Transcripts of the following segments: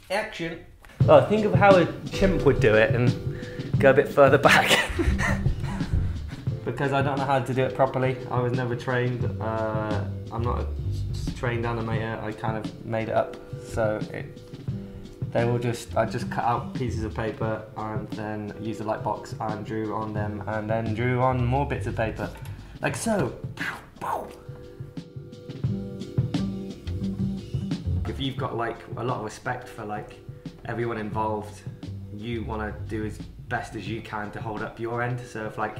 Action. Well, think of how a chimp would do it and go a bit further back. Because I don't know how to do it properly. I was never trained. I'm not a trained animator. I kind of made it up. So I just cut out pieces of paper and then used the Lightbox and drew on them and then drew on more bits of paper. Like so. If you've got like a lot of respect for like everyone involved, you want to do as best as you can to hold up your end. So if like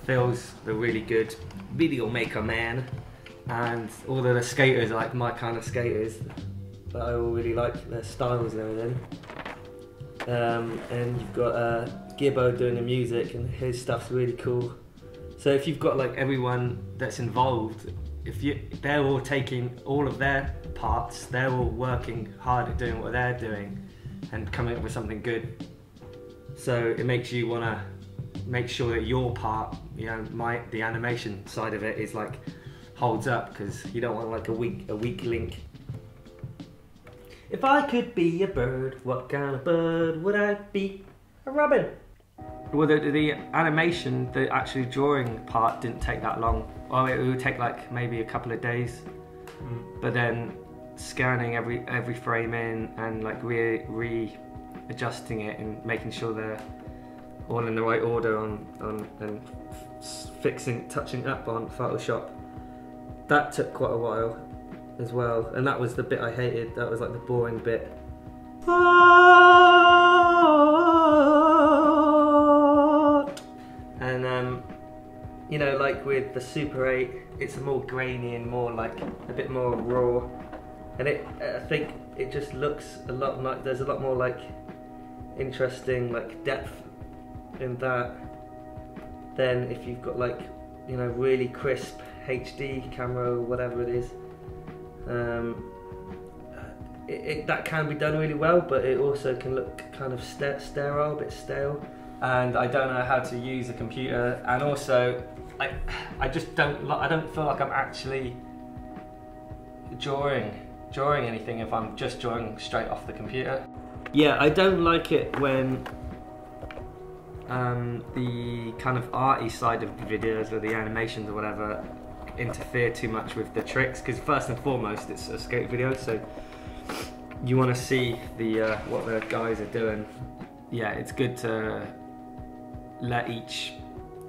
Phil's the really good video maker man and all of the skaters are like my kind of skaters that I all really like their styles and everything, and you've got Gibbo doing the music and his stuff's really cool. So if you've got like everyone that's involved, they're all taking all of their parts, they're all working hard at doing what they're doing and coming up with something good. So it makes you want to make sure that your part, you know, the animation side of it is like holds up, because you don't want like a weak link. If I could be a bird, what kind of bird would I be? A robin. Well, the animation, the actually drawing part didn't take that long. Well, it would take like maybe a couple of days. But then scanning every frame in and like readjusting it and making sure they're all in the right order and touching up on Photoshop. That took quite a while as well, and that was the bit I hated. That was like the boring bit. And you know, like with the Super 8, it's more grainy and more like a bit more raw, and I think it just looks a lot like there's a lot more like interesting like depth in that than if you've got like, you know, really crisp HD camera or whatever it is. That can be done really well, but it also can look kind of sterile, a bit stale. And I don't know how to use a computer, and also I don't feel like I'm actually drawing anything if I'm just drawing straight off the computer. Yeah, I don't like it when the kind of arty side of the videos or the animations or whatever interfere too much with the tricks, because first and foremost it's a skate video, so you want to see the what the guys are doing. Yeah, it's good to let each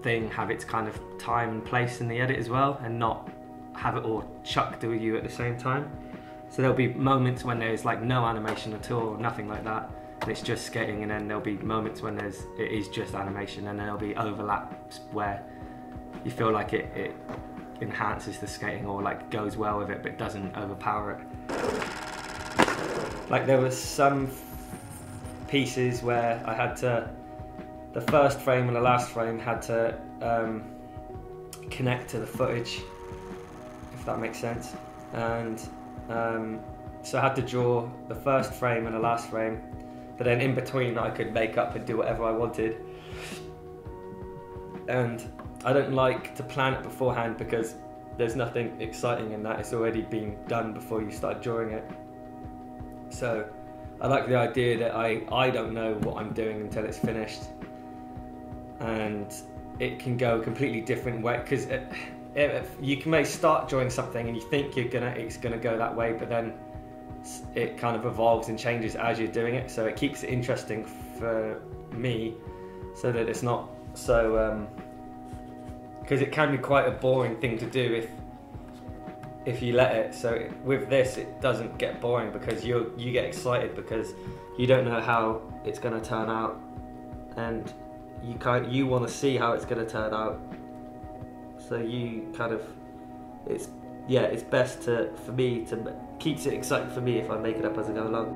thing have its kind of time and place in the edit as well, and not have it all chucked with you at the same time. So there'll be moments when there's like no animation at all, nothing like that, and it's just skating, and then there'll be moments when it is just animation, and then there'll be overlaps where you feel like it enhances the skating or like goes well with it but doesn't overpower it. Like there was some pieces where I had to, the first frame and the last frame had to connect to the footage, if that makes sense. And so I had to draw the first frame and the last frame, but then in between I could make up and do whatever I wanted. And I don't like to plan it beforehand, because there's nothing exciting in that. It's already been done before you start drawing it. So I like the idea that I don't know what I'm doing until it's finished, and it can go a completely different way, because you may start drawing something and you think it's gonna go that way, but then it kind of evolves and changes as you're doing it. So it keeps it interesting for me, so that it's not so because it can be quite a boring thing to do if you let it. So with this, it doesn't get boring, because you get excited because you don't know how it's going to turn out, and you want to see how it's going to turn out. So you kind of, it's best for me to keeps it exciting for me if I make it up as I go along.